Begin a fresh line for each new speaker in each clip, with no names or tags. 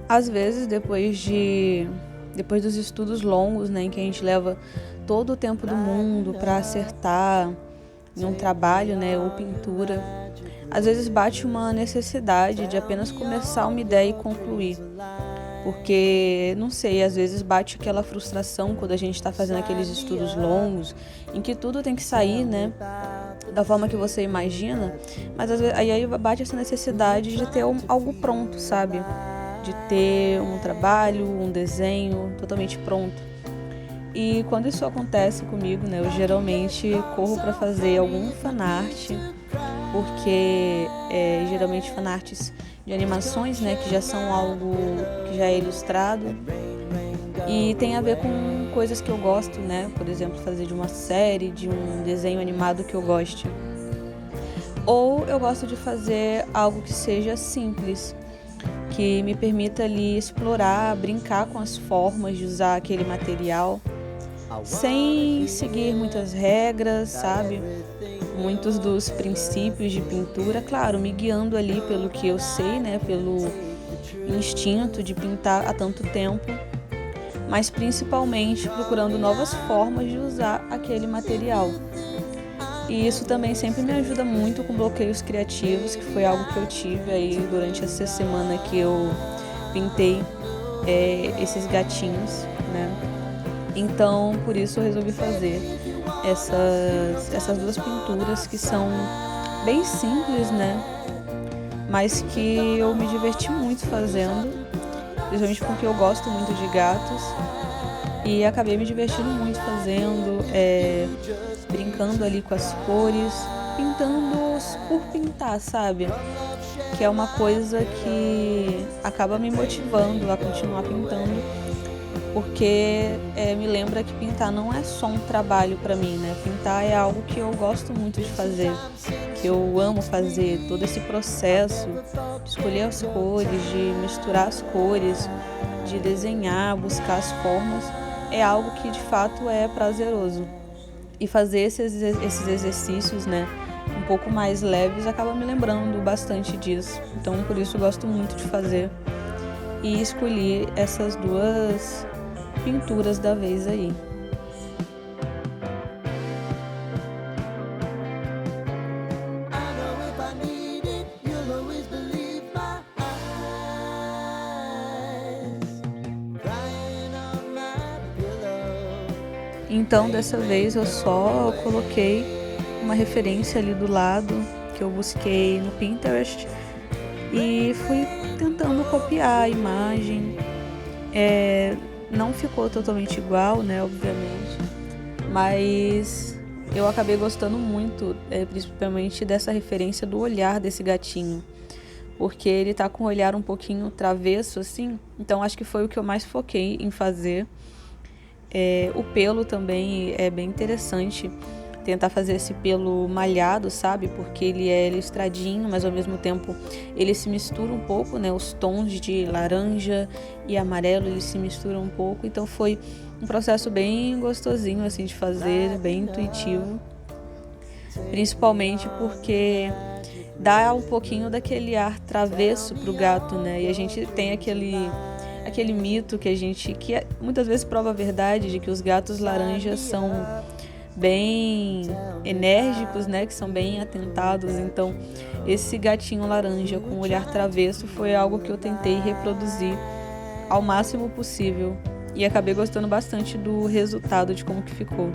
às vezes depois dos estudos longos, né, em que a gente leva todo o tempo do mundo para acertar em um trabalho, né, ou pintura, às vezes bate uma necessidade de apenas começar uma ideia e concluir. Porque, não sei, às vezes bate aquela frustração quando a gente está fazendo aqueles estudos longos, em que tudo tem que sair, né, da forma que você imagina, mas às vezes, aí bate essa necessidade de ter algo pronto, sabe? De ter um trabalho, um desenho totalmente pronto. E quando isso acontece comigo, né, eu geralmente corro para fazer algum fanart, porque geralmente fanarts de animações, né, que já são algo que já é ilustrado e tem a ver com coisas que eu gosto, né, por exemplo, fazer de uma série, de um desenho animado que eu goste. Ou eu gosto de fazer algo que seja simples, que me permita ali explorar, brincar com as formas de usar aquele material, sem seguir muitas regras, sabe? Muitos dos princípios de pintura, claro, me guiando ali pelo que eu sei, né? Pelo instinto de pintar há tanto tempo, mas principalmente procurando novas formas de usar aquele material. E isso também sempre me ajuda muito com bloqueios criativos, que foi algo que eu tive aí durante essa semana que eu pintei esses gatinhos, né? Então, por isso eu resolvi fazer essas duas pinturas que são bem simples, né? Mas que eu me diverti muito fazendo, principalmente porque eu gosto muito de gatos e acabei me divertindo muito fazendo, brincando ali com as cores, pintando por pintar, sabe? Que é uma coisa que acaba me motivando a continuar pintando, porque me lembra que pintar não é só um trabalho para mim, né? Pintar é algo que eu gosto muito de fazer, que eu amo fazer, todo esse processo de escolher as cores, de misturar as cores, de desenhar, buscar as formas, é algo que de fato é prazeroso. E fazer esses exercícios, né, um pouco mais leves, acaba me lembrando bastante disso. Então, por isso eu gosto muito de fazer. E escolhi essas duas pinturas da vez aí. Então, dessa vez eu só coloquei uma referência ali do lado que eu busquei no Pinterest e fui tentando copiar a imagem. Não ficou totalmente igual, né, obviamente, mas eu acabei gostando muito, principalmente dessa referência do olhar desse gatinho, porque ele tá com o olhar um pouquinho travesso assim, então acho que foi o que eu mais foquei em fazer. O pelo também é bem interessante, tentar fazer esse pelo malhado, sabe? Porque ele é listradinho, mas ao mesmo tempo ele se mistura um pouco, né? Os tons de laranja e amarelo, eles se misturam um pouco. Então foi um processo bem gostosinho, assim, de fazer, bem intuitivo. Principalmente porque dá um pouquinho daquele ar travesso pro gato, né? E a gente tem aquele mito que muitas vezes prova a verdade de que os gatos laranjas são bem enérgicos, né, que são bem atentados. Então esse gatinho laranja com olhar travesso foi algo que eu tentei reproduzir ao máximo possível e acabei gostando bastante do resultado, de como que ficou.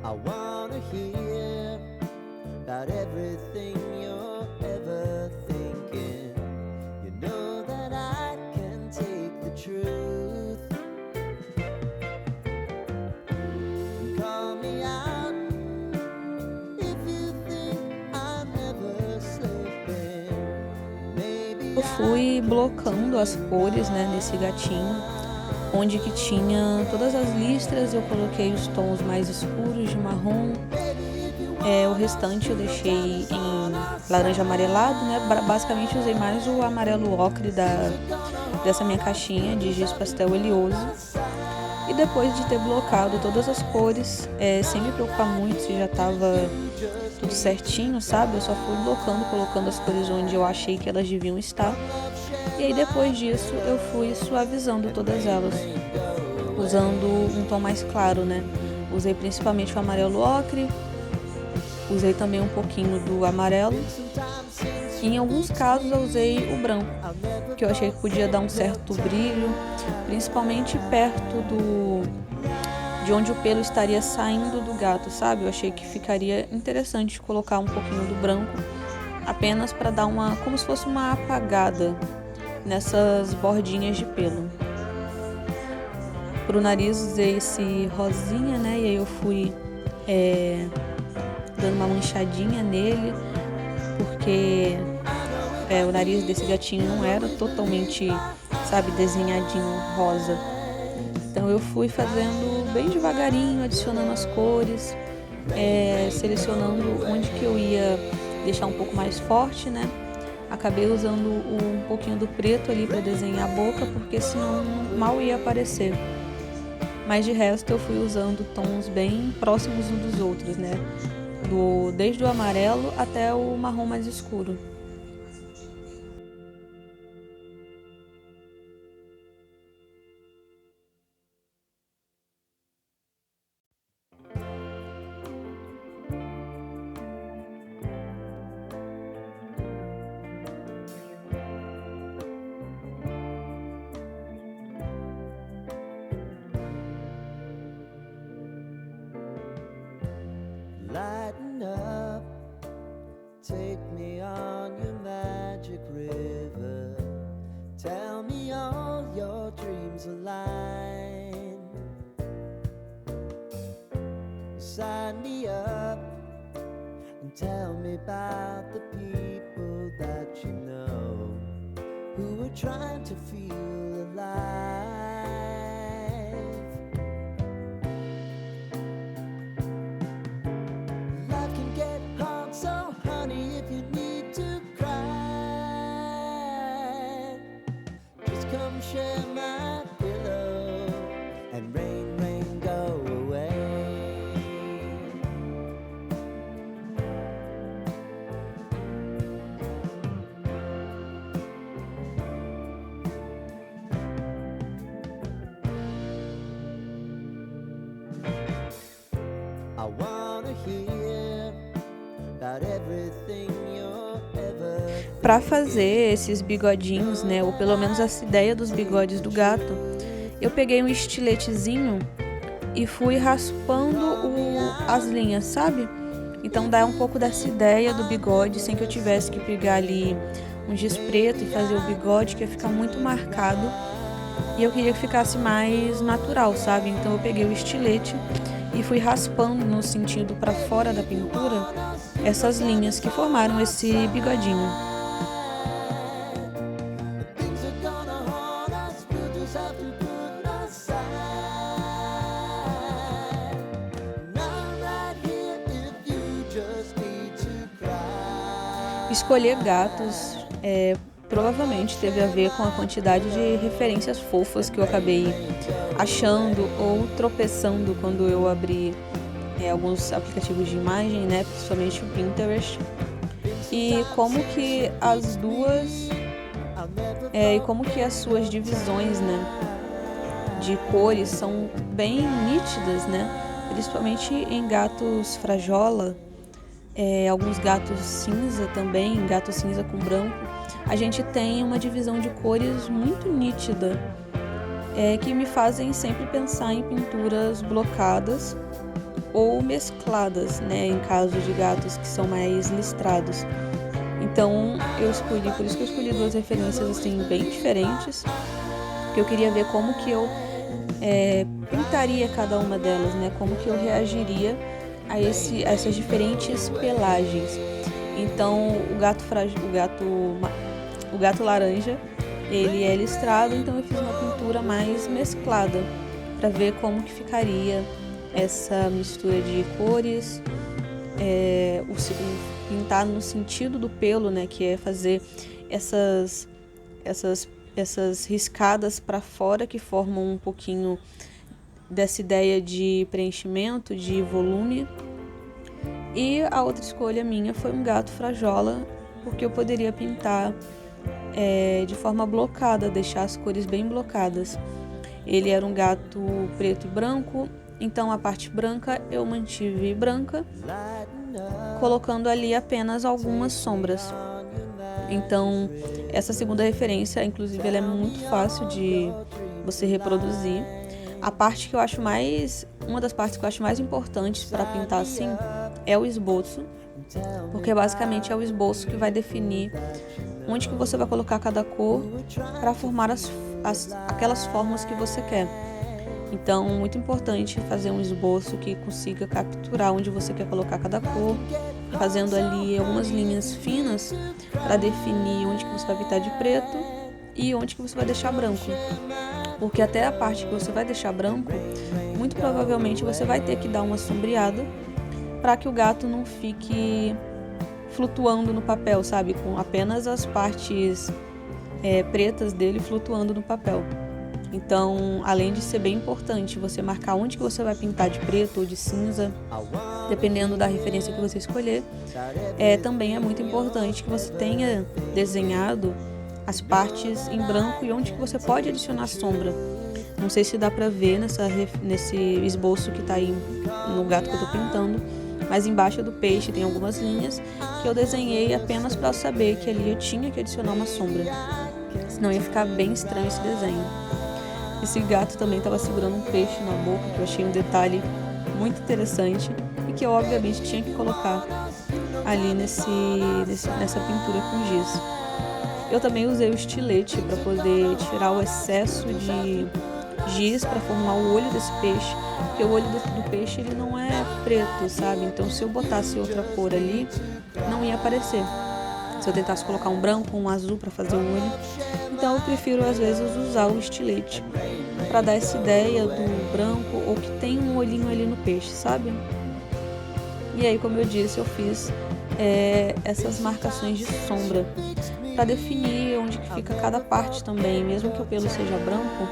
I wanna hear about everything you're ever thinking. You know that I can take the truth and call me out if you think I'm ever slipping. Maybe
Eu fui blocando as cores, né, nesse gatinho onde que tinha todas as listras, eu coloquei os tons mais escuros de marrom. O restante eu deixei em laranja amarelado, né? Basicamente usei mais o amarelo ocre dessa minha caixinha de giz pastel oleoso. E depois de ter blocado todas as cores, sem me preocupar muito se já estava tudo certinho, sabe? Eu só fui blocando, colocando as cores onde eu achei que elas deviam estar. E aí depois disso eu fui suavizando todas elas, usando um tom mais claro, né? Usei principalmente o amarelo ocre, usei também um pouquinho do amarelo. E em alguns casos eu usei o branco, que eu achei que podia dar um certo brilho, principalmente perto de onde o pelo estaria saindo do gato, sabe? Eu achei que ficaria interessante colocar um pouquinho do branco, apenas para dar como se fosse uma apagada nessas bordinhas de pelo. Pro nariz usei esse rosinha, né? E aí eu fui dando uma manchadinha nele, porque o nariz desse gatinho não era totalmente, sabe, desenhadinho rosa. Então eu fui fazendo bem devagarinho, adicionando as cores, selecionando onde que eu ia deixar um pouco mais forte, né? Acabei usando um pouquinho do preto ali para desenhar a boca, porque senão mal ia aparecer. Mas de resto eu fui usando tons bem próximos uns dos outros, né? Desde o amarelo até o marrom mais escuro.
Lighten up, take me on your magic river. Tell me all your dreams align. Sign me up and tell me about the people that you know who are trying to feel alive. Life can get hard, so honey, if you need to cry, just come share my pillow and rain, rain, go away. I wanna hear about everything you're ever.
Para fazer esses bigodinhos, né, ou pelo menos essa ideia dos bigodes do gato, eu peguei um estiletezinho e fui raspando as linhas, sabe? Então dá um pouco dessa ideia do bigode, sem que eu tivesse que pegar ali um giz preto e fazer o bigode, que ia ficar muito marcado. E eu queria que ficasse mais natural, sabe? Então eu peguei o estilete e fui raspando no sentido para fora da pintura essas linhas que formaram esse bigodinho.
Things are gonna haunt us, we'll just have to put aside. Now right here, if you just need to cry.
Escolher gatos provavelmente teve a ver com a quantidade de referências fofas que eu acabei achando ou tropeçando quando eu abri alguns aplicativos de imagem, né, principalmente o Pinterest, e como que as duas e como que as suas divisões, né, de cores são bem nítidas, né, principalmente em gatos frajola, alguns gatos cinza também, gato cinza com branco. A gente tem uma divisão de cores muito nítida, que me fazem sempre pensar em pinturas blocadas ou mescladas, né, em caso de gatos que são mais listrados. Então por isso que eu escolhi duas referências assim bem diferentes, porque eu queria ver como que eu pintaria cada uma delas, né, como que eu reagiria a essas diferentes pelagens. Então o gato laranja, ele é listrado, então eu fiz uma pintura pintura mais mesclada, para ver como que ficaria essa mistura de cores, pintar no sentido do pelo, né, que é fazer essas riscadas para fora que formam um pouquinho dessa ideia de preenchimento, de volume. E a outra escolha minha foi um gato frajola, porque eu poderia pintar de forma blocada, deixar as cores bem blocadas. Ele era um gato preto e branco, então a parte branca eu mantive branca, colocando ali apenas algumas sombras. Então, essa segunda referência, inclusive, ela é muito fácil de você reproduzir. Uma das partes que eu acho mais importantes para pintar assim é o esboço, porque basicamente é o esboço que vai definir onde que você vai colocar cada cor para formar aquelas formas que você quer. Então, muito importante fazer um esboço que consiga capturar onde você quer colocar cada cor, fazendo ali algumas linhas finas para definir onde que você vai pintar de preto e onde que você vai deixar branco. Porque até a parte que você vai deixar branco, muito provavelmente você vai ter que dar uma sombreada para que o gato não fique flutuando no papel, sabe? Com apenas as partes pretas dele flutuando no papel. Então, além de ser bem importante você marcar onde que você vai pintar de preto ou de cinza, dependendo da referência que você escolher, também é muito importante que você tenha desenhado as partes em branco e onde que você pode adicionar sombra. Não sei se dá pra ver nesse esboço que tá aí no gato que eu tô pintando, mas embaixo do peixe tem algumas linhas que eu desenhei apenas para saber que ali eu tinha que adicionar uma sombra, senão ia ficar bem estranho esse desenho. Esse gato também estava segurando um peixe na boca, que eu achei um detalhe muito interessante e que eu obviamente tinha que colocar ali nessa pintura com giz. Eu também usei o estilete para poder tirar o excesso de giz para formar o olho desse peixe, porque o olho do peixe ele não é preto, sabe? Então se eu botasse outra cor ali, não ia aparecer. Se eu tentasse colocar um branco ou um azul para fazer o olho, então eu prefiro às vezes usar o estilete para dar essa ideia do branco ou que tem um olhinho ali no peixe, sabe? E aí, como eu disse, eu fiz essas marcações de sombra para definir onde que fica cada parte também, mesmo que o pelo seja branco,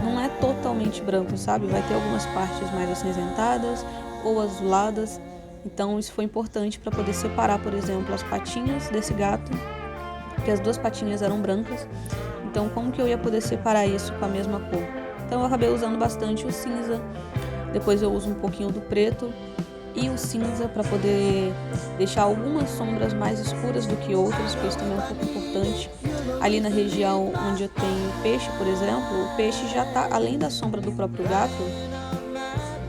não é totalmente branco, sabe? Vai ter algumas partes mais acinzentadas ou azuladas. Então isso foi importante para poder separar, por exemplo, as patinhas desse gato, que as duas patinhas eram brancas. Então como que eu ia poder separar isso com a mesma cor? Então eu acabei usando bastante o cinza, depois eu uso um pouquinho do preto e o cinza para poder deixar algumas sombras mais escuras do que outras, porque isso também é um pouco importante. Ali na região onde eu tenho peixe, por exemplo, o peixe já está, além da sombra do próprio gato,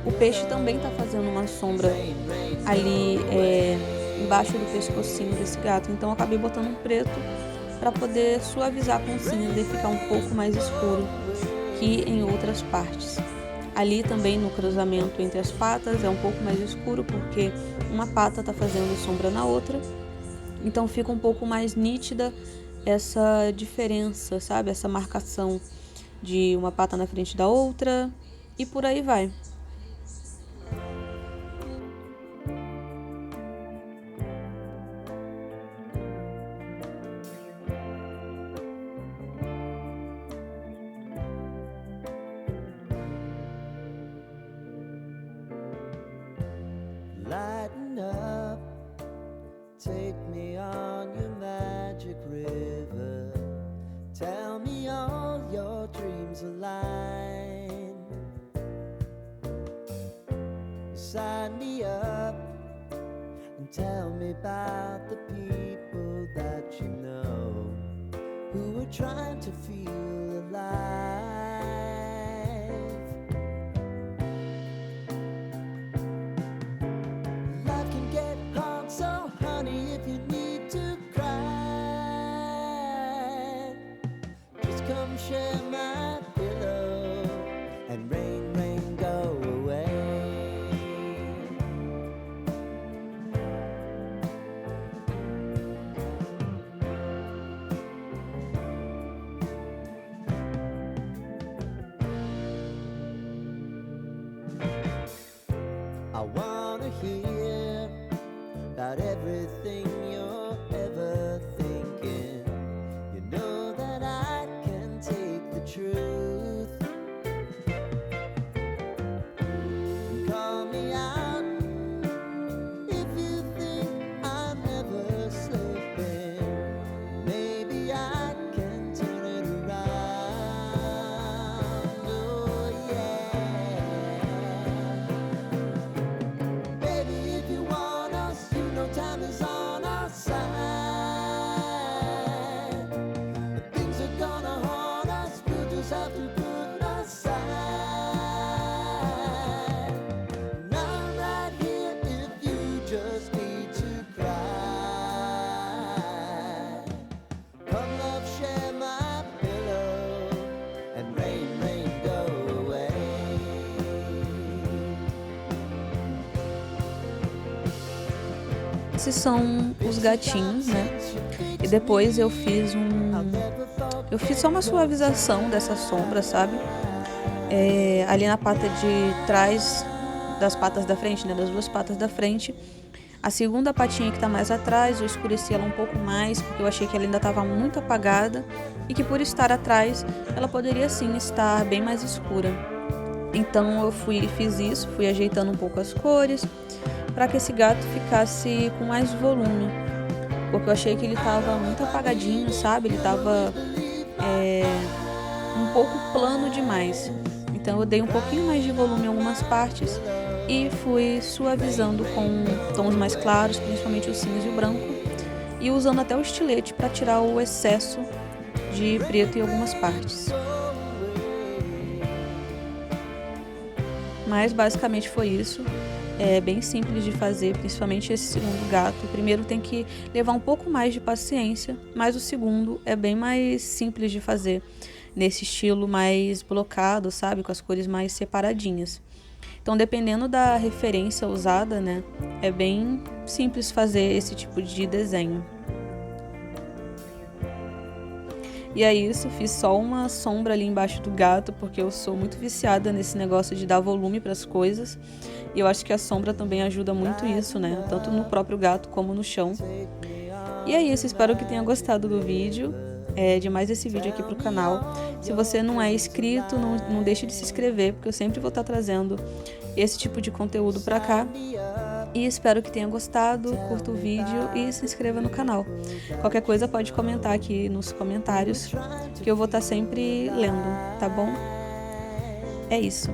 o peixe também está fazendo uma sombra ali embaixo do pescocinho desse gato. Então eu acabei botando um preto para poder suavizar com o cinza e ficar um pouco mais escuro que em outras partes. Ali também no cruzamento entre as patas é um pouco mais escuro porque uma pata está fazendo sombra na outra. Então fica um pouco mais nítida essa diferença, sabe? Essa marcação de uma pata na frente da outra e por aí vai.
Lighten up, take me on your magic river. Tell me all your dreams align. Sign me up and tell me about the people that you know who are trying to feel alive. Life can get hard, so honey, if you need to cry, just come share my pillow and rain, rain, go away. I wanna hear about everything you're ever thinking. You know that I can take the truth. And call me out if you think I'm never slipping. Maybe I can turn it around. Oh yeah. Baby, if you want us, you know time is on our side. If things are gonna haunt us, we'll just have to put aside. And I'm right here if you just need to cry. Come love, share my pillow, and rain, rain, go away.
Esses são os gatinhos, né? E depois eu fiz só uma suavização dessa sombra, sabe? Ali na pata de trás das patas da frente, né? Das duas patas da frente. A segunda patinha que tá mais atrás, eu escureci ela um pouco mais, porque eu achei que ela ainda estava muito apagada e que por estar atrás, ela poderia sim estar bem mais escura. Então eu fiz isso, fui ajeitando um pouco as cores, para que esse gato ficasse com mais volume, porque eu achei que ele estava muito apagadinho, sabe? Ele estava um pouco plano demais. Então eu dei um pouquinho mais de volume em algumas partes e fui suavizando com tons mais claros, principalmente o cinza e o branco, e usando até o estilete para tirar o excesso de preto em algumas partes. Mas basicamente foi isso. É bem simples de fazer, principalmente esse segundo gato. O primeiro tem que levar um pouco mais de paciência, mas o segundo é bem mais simples de fazer, nesse estilo mais blocado, sabe? Com as cores mais separadinhas. Então, dependendo da referência usada, né? É bem simples fazer esse tipo de desenho. E é isso, fiz só uma sombra ali embaixo do gato, porque eu sou muito viciada nesse negócio de dar volume para as coisas. E eu acho que a sombra também ajuda muito isso, né? Tanto no próprio gato como no chão. E é isso, espero que tenha gostado do vídeo, de mais esse vídeo aqui pro canal. Se você não é inscrito, não deixe de se inscrever, porque eu sempre vou estar trazendo esse tipo de conteúdo pra cá. E espero que tenha gostado, curta o vídeo e se inscreva no canal. Qualquer coisa pode comentar aqui nos comentários, que eu vou estar sempre lendo, tá bom? É isso.